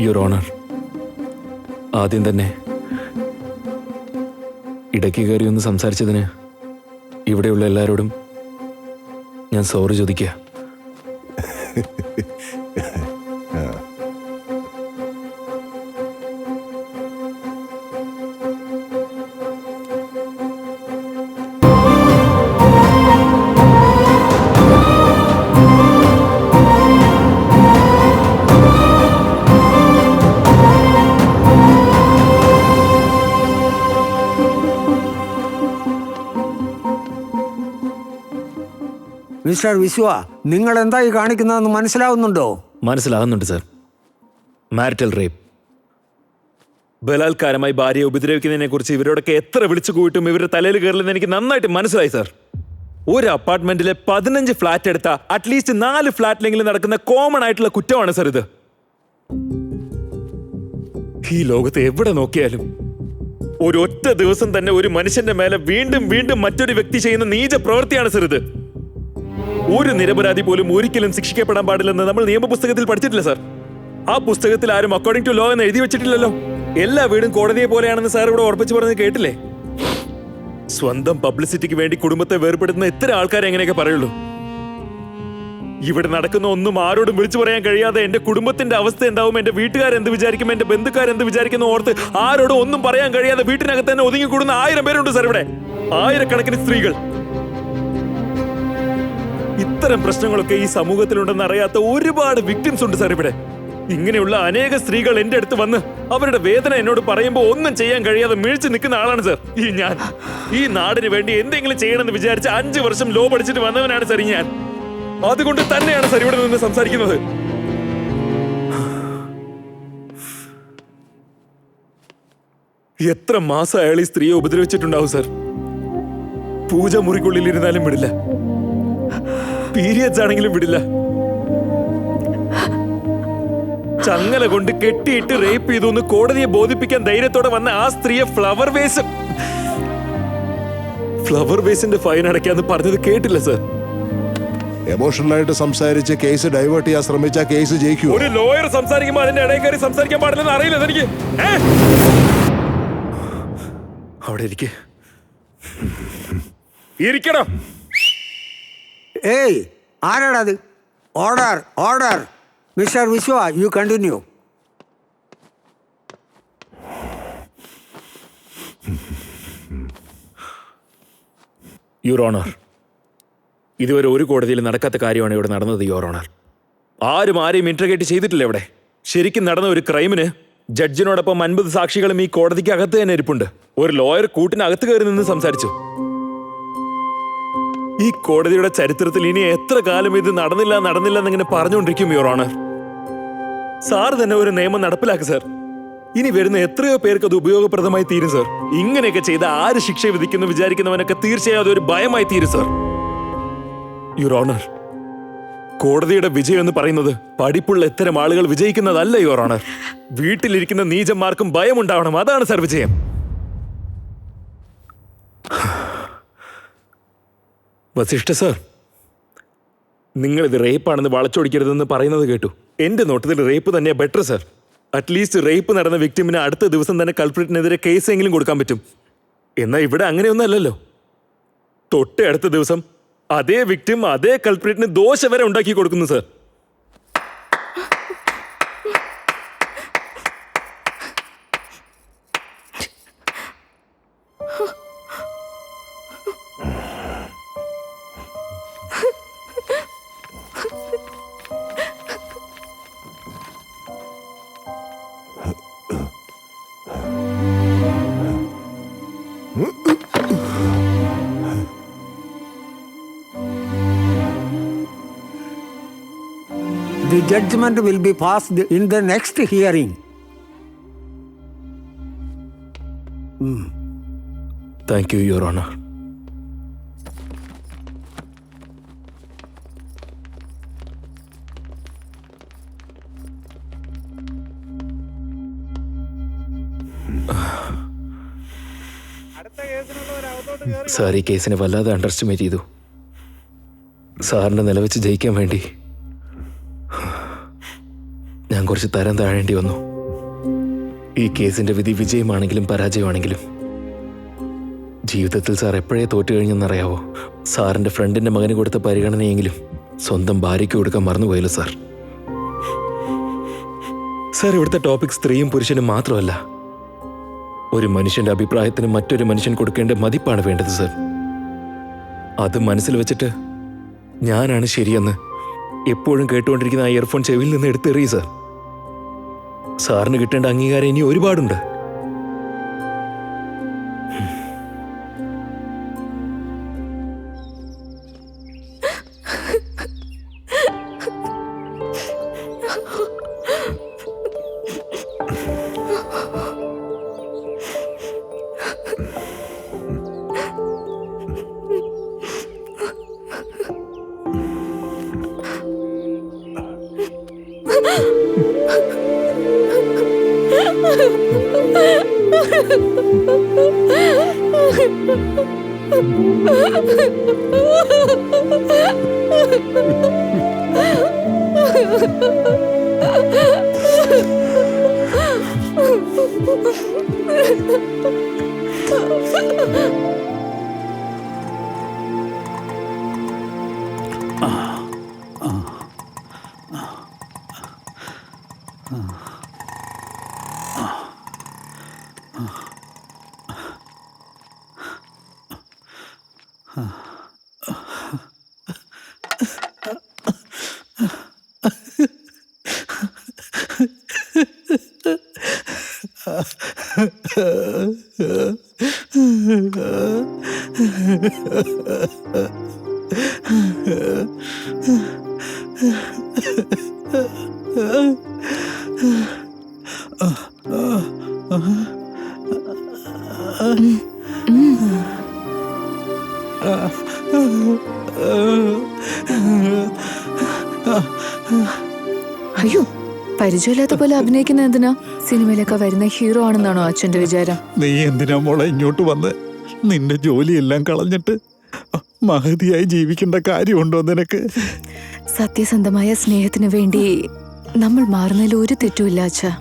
Your honour, ആദ്യം തന്നെ ഇടയ്ക്ക് കയറി ഒന്ന് സംസാരിച്ചതിന് ഇവിടെയുള്ള എല്ലാവരോടും ഞാൻ സോറി ചോദിക്കുക. മിസ്റ്റർ വിശ്വ, നിങ്ങൾ എന്തായി കാണിക്കുന്നതെന്ന് മനസ്സിലാവുന്നുണ്ടോ? മനസ്സിലാകുന്നുണ്ട് സർ. മാരിറ്റൽ റേപ്പ്, ബലാത്കാരമായി ഭാര്യയെ ഉപദ്രവിക്കുന്നതിനെ കുറിച്ച് ഇവരോടൊക്കെ എത്ര വിളിച്ചു കൂട്ടും ഇവരുടെ തലയിൽ കയറില്ലെന്ന് എനിക്ക് നന്നായിട്ട് മനസ്സിലായി സർ. ഒരു അപ്പാർട്ട്മെന്റിലെ 15 ഫ്ലാറ്റ് എടുത്ത അറ്റ്ലീസ്റ്റ് 4 ഫ്ലാറ്റിലെങ്കിലും നടക്കുന്ന കോമൺ ആയിട്ടുള്ള കുറ്റമാണ് സർ ഇത്. ഈ ലോകത്ത് എവിടെ നോക്കിയാലും ഒരൊറ്റ ദിവസം തന്നെ ഒരു മനുഷ്യന്റെ മേലെ വീണ്ടും വീണ്ടും മറ്റൊരു വ്യക്തി ചെയ്യുന്ന നീച പ്രവൃത്തിയാണ് സർ ഇത്. ഒരു നിരപരാധി പോലും ഒരിക്കലും ശിക്ഷിക്കപ്പെടാൻ പാടില്ലെന്ന് നമ്മൾ നിയമപുസ്തകത്തിൽ പഠിച്ചിട്ടില്ല സാർ. ആ പുസ്തകത്തിൽ ആരും അക്കോർഡിംഗ് ടു ലോ എന്ന് എഴുതി വെച്ചിട്ടില്ലല്ലോ. എല്ലാ വീടും കോടതിയെ പോലെയാണെന്ന് സാർ ഇവിടെ ഉറപ്പിച്ചു പറഞ്ഞത് കേട്ടില്ലേ? സ്വന്തം പബ്ലിസിറ്റിക്ക് വേണ്ടി കുടുംബത്തെ വേർപെടുത്തുന്ന എത്ര ആൾക്കാരെ എങ്ങനെയൊക്കെ പറയുള്ളൂ. ഇവിടെ നടക്കുന്ന ഒന്നും ആരോടും വിളിച്ചു പറയാൻ കഴിയാതെ എന്റെ കുടുംബത്തിന്റെ അവസ്ഥ എന്താവും, എന്റെ വീട്ടുകാരെന്ത് വിചാരിക്കും, എന്റെ ബന്ധുക്കാരെന്ത് വിചാരിക്കുന്ന ഓർത്ത് ആരോടും ഒന്നും പറയാൻ കഴിയാതെ വീട്ടിനകത്ത് തന്നെ ഒതുങ്ങിക്കൂടുന്ന 1000 പേരുണ്ട് സാർ ഇവിടെ. 1000 സ്ത്രീകൾ. ഇത്തരം പ്രശ്നങ്ങളൊക്കെ ഈ സമൂഹത്തിലുണ്ടെന്ന് അറിയാത്ത ഒരുപാട് വിക്ടിംസ് ഉണ്ട് സാർ ഇവിടെ. ഇങ്ങനെയുള്ള അനേക സ്ത്രീകൾ എന്റെ അടുത്ത് വന്ന് അവരുടെ വേദന എന്നോട് പറയുമ്പോൾ ഒന്നും ചെയ്യാൻ കഴിയാതെ മിഴിച്ചു നിൽക്കുന്ന ആളാണ് സാർ ഞാൻ. ഈ നാടിന് വേണ്ടി എന്തെങ്കിലും ചെയ്യണമെന്ന് വിചാരിച്ച് 5 വർഷം ലോ പഠിച്ചിട്ട് വന്നവനാണ് സാർ ഞാൻ. അതുകൊണ്ട് തന്നെയാണ് സാർ ഇവിടെ നിന്ന് സംസാരിക്കുന്നത്. എത്ര മാസം അയാൾ ഈ സ്ത്രീയെ ഉപദ്രവിച്ചിട്ടുണ്ടാവും സാർ. പൂജ മുറിക്കുള്ളിൽ ഇരുന്നാലും വിടില്ല, പീരിയഡ്സ് ആണെങ്കിലും വിടില്ല. ചങ്ങല കൊണ്ട് കെട്ടിയിട്ട് റേപ്പ് ചെയ്തു എന്ന് കോടതിയെ ബോധിപ്പിക്കാൻ ധൈര്യത്തോടെ വന്ന ആ സ്ത്രീയെ ഫ്ലവർ വേസിന്റെ ഫൈൻ അടയ്ക്കാന്ന് പറഞ്ഞത് കേട്ടില്ല സർ. എമോഷണലായിട്ട് സംസാരിച്ച് കേസ് ഡൈവേർട്ട് ചെയ്യാൻ ശ്രമിച്ച കേസ് ജയിക്കൂ. ഒരു ലോയർ സംസാരിക്കുമ്പോൾ അതിന്റെ ഇടയിൽ കയറി സംസാരിക്കാൻ പാടില്ലെന്ന് അറിയില്ല എനിക്ക്. അവിടെ ഇരിക്കണോ? ഏയ്, ആരാടത്? Order, order. Mister Vishwa, you continue. Your honour, ഇതുവരെ ഒരു കോടതിയിൽ നടക്കാത്ത കാര്യമാണ് ഇവിടെ നടന്നത്. യുവർ ഓണർ, ആരും ആരെയും ഇന്റർഗേറ്റ് ചെയ്തിട്ടില്ല ഇവിടെ. ശരിക്കും നടന്ന ഒരു ക്രൈമിന് ജഡ്ജിനോടൊപ്പം 50 സാക്ഷികളും ഈ കോടതിക്ക് അകത്ത് തന്നെ ഇരിപ്പുണ്ട്. ഒരു ലോയർ കൂട്ടിനകത്ത് കയറി നിന്ന് സംസാരിച്ചു. ഈ കോടതിയുടെ ചരിത്രത്തിൽ ഇനി എത്ര കാലം ഇത് നടന്നില്ല എന്നിങ്ങനെ പറഞ്ഞുകൊണ്ടിരിക്കും യുവർ ഓണർ. സാർ തന്നെ ഒരു നിയമം നടപ്പിലാക്കുക സാർ. ഇനി വരുന്ന എത്രയോ പേർക്ക് അത് ഉപയോഗപ്രദമായി തീരും സാർ. ഇങ്ങനെയൊക്കെ ചെയ്ത ആര് ശിക്ഷ വിധിക്കുന്നു വിചാരിക്കുന്നവനൊക്കെ തീർച്ചയായും അതൊരു ഭയമായി തീരും സാർ. യുവർ ഓണർ, കോടതിയുടെ വിജയം എന്ന് പറയുന്നത് പഠിപ്പുള്ള ഇത്തരം ആളുകൾ വിജയിക്കുന്നതല്ല യുവർ ഓണർ. വീട്ടിലിരിക്കുന്ന നീചന്മാർക്കും ഭയമുണ്ടാവണം, അതാണ് സാർ വിജയം. വസിഷ്ഠ സാർ, നിങ്ങളിത് റേപ്പാണെന്ന് വളച്ചൊടിക്കരുതെന്ന് പറയുന്നത് കേട്ടു. എന്റെ നോട്ടത്തിൽ റേപ്പ് തന്നെയാണ് ബെറ്റർ സാർ. അറ്റ്ലീസ്റ്റ് റേപ്പ് നടന്ന വിക്ടിമിന് അടുത്ത ദിവസം തന്നെ കൾപ്രിറ്റിനെതിരെ കേസെങ്കിലും കൊടുക്കാൻ പറ്റും. എന്നാൽ ഇവിടെ അങ്ങനെയൊന്നല്ലല്ലോ. തൊട്ടേ അടുത്ത ദിവസം അതേ വിക്ടിം അതേ കൾപ്രിറ്റിന് ദോശ വരെ ഉണ്ടാക്കി കൊടുക്കുന്നു sir. The judgment will be passed in the next hearing. Thank you, Your Honor. Sir ഈ കേസിനെ വല്ലാതെ അണ്ടർ എസ്റ്റിമേറ്റ് ചെയ്തു. സാറിന്റെ നിലവെച്ച് ജയിക്കാൻ വേണ്ടി ഞാൻ കുറച്ച് തരം താഴേണ്ടി വന്നു. ഈ കേസിന്റെ വിധി വിജയമാണെങ്കിലും പരാജയമാണെങ്കിലും ജീവിതത്തിൽ സാർ എപ്പോഴേ തോറ്റു കഴിഞ്ഞെന്നറിയാവോ? സാറിന്റെ ഫ്രണ്ടിന്റെ മകന് കൊടുത്ത പരിഗണനയെങ്കിലും സ്വന്തം ഭാര്യയ്ക്ക് കൊടുക്കാൻ മറന്നുപോയല്ലോ സാർ. സാർ, ഇവിടുത്തെ ടോപ്പിക് സ്ത്രീയും പുരുഷനും മാത്രമല്ല, ഒരു മനുഷ്യന്റെ അഭിപ്രായത്തിന് മറ്റൊരു മനുഷ്യൻ കൊടുക്കേണ്ട മതിപ്പാണ് വേണ്ടത് സാർ. അത് മനസ്സിൽ വെച്ചിട്ട് ഞാനാണ് ശരിയെന്ന് എപ്പോഴും കേട്ടുകൊണ്ടിരിക്കുന്ന ആ ഇയർഫോൺ ചെവിയിൽ നിന്ന് എടുത്തെറിയ സാർ. സാറിന് കിട്ടേണ്ട അംഗീകാരം ഇനി ഒരുപാടുണ്ട്. അയ്യോ, പരിചയമില്ലാത്ത പോലെ അഭിനയിക്കുന്ന എന്തിനാ? സിനിമയിലൊക്കെ വരുന്ന ഹീറോ ആണെന്നാണോ അച്ഛന്റെ വിചാരം? നീ എന്തിനാ മോളെ ഇങ്ങോട്ട് വന്ന്? നിന്റെ ജോലിയെല്ലാം കളഞ്ഞിട്ട് മഹതിയായി ജീവിക്കേണ്ട കാര്യമുണ്ടോ നിനക്ക്? സത്യസന്ധമായ സ്നേഹത്തിന് വേണ്ടി നമ്മൾ മാറുന്നതിൽ ഒരു തെറ്റുമില്ല അച്ഛാ.